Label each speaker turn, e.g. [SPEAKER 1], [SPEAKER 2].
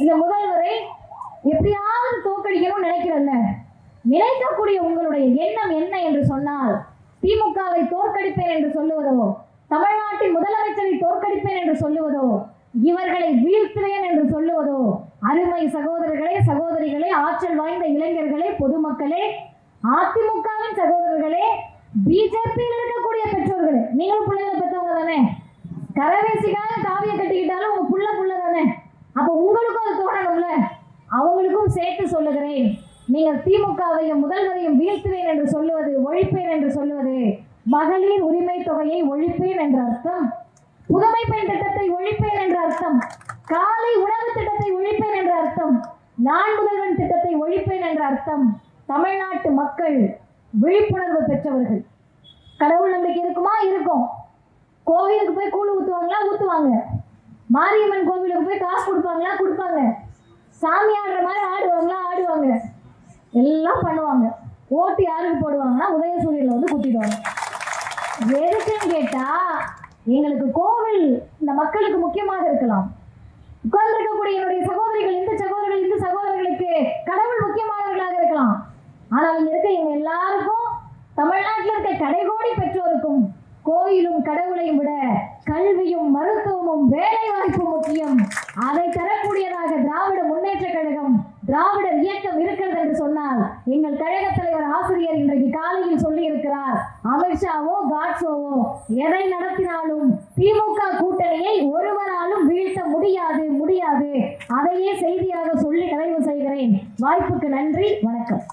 [SPEAKER 1] இந்த முதல்வரை எப்படியாவது தோற்கடிக்கணும்னு நினைக்கிறல்ல, நினைக்கக்கூடிய உங்களுடைய எண்ணம் என்ன என்று சொன்னால், திமுகவை தோற்கடிப்பேன் என்று சொல்லுவதோ, தமிழ்நாட்டின் முதலமைச்சரை தோற்கடிப்பேன் என்று சொல்லுவதோ, இவர்களை வீழ்த்துவேன் என்று சொல்லுவதோ, அருமை சகோதரர்களே, சகோதரிகளே, ஆற்றல் வாய்ந்த இளைஞர்களே, பொதுமக்களே, அதிமுகவின் சகோதரர்களே, பிஜேபியில் இருக்கக்கூடிய பெற்றோர்களே, நீங்களும் பிள்ளைகளை பெற்றவங்க தானே. கரவேசிக்காக காவியம் கட்டிக்கிட்டாலும் உங்க புள்ள தானே. அப்ப உங்களுக்கும் அது தோணணும்ல. அவங்களுக்கும் சேர்த்து சொல்லுகிறேன், நீங்கள் திமுகவையும் முதல்வரையும் வீழ்த்துவேன் என்று சொல்லுவது, ஒழிப்பேன் என்று சொல்லுவது, மகளிர் உரிமை தொகையை ஒழிப்பேன் என்ற அர்த்தம், புதுமை பெண் திட்டத்தை ஒழிப்பேன் என்ற அர்த்தம், காலை உணவு திட்டத்தை ஒழிப்பேன் என்ற அர்த்தம், நான் முதல்வன் திட்டத்தை ஒழிப்பேன் என்ற அர்த்தம். தமிழ்நாட்டு மக்கள் விழிப்புணர்வு பெற்றவர்கள். கடவுள் நம்பிக்கை இருக்குமா? இருக்கும். கோவிலுக்கு போய் கூழ் ஊத்துவாங்களா? ஊத்துவாங்க. மாரியம்மன் கோவிலுக்கு போய் காசு கொடுப்பாங்களா? கொடுப்பாங்க. சாமி ஆடுற மாதிரி ஆடுவாங்களா? ஆடுவாங்க. எல்லாம் பண்ணுவாங்க. ஓட்டு யாருக்கு போடுவாங்கன்னா உதயசூரியன்ல வந்து குத்திடுவாங்க. எதுக்குன்னு கேட்டா, எங்களுக்கு கோவில் இந்த மக்களுக்கு முக்கியமாக இருக்கலாம். உட்கார்ந்திருக்கக்கூடிய என்னுடைய சகோதரிகள், இந்த சகோதரர்களுக்கு கடவுள் முக்கியமானவர்களாக இருக்கலாம். ஆனால் இங்க இருக்க எங்க எல்லாருக்கும், தமிழ்நாட்டில் இருக்க கடைகோடி பெற்றோருக்கும் கோயிலும் கடவுளையும் விட கல்வியும் மருத்துவமும் வேலை வாய்ப்பும் முக்கியம். அதை தரக்கூடியதாக திராவிட முன்னேற்ற கழகம், திராவிடர் இயக்கம் இருக்கிறது என்று சொன்னால், எங்கள் கழக தலைவர் ஆசிரியர் இன்றைக்கு காலையில் சொல்லி இருக்கிறார், அமித்ஷாவோ காட்ஸோவோ எதை நடத்தினாலும் திமுக கூட்டணியை ஒருவராலும் வீழ்த்த முடியாது. அதையே செய்தியாக சொல்லி நிறைவு செய்கிறேன். வாய்ப்புக்கு நன்றி. வணக்கம்.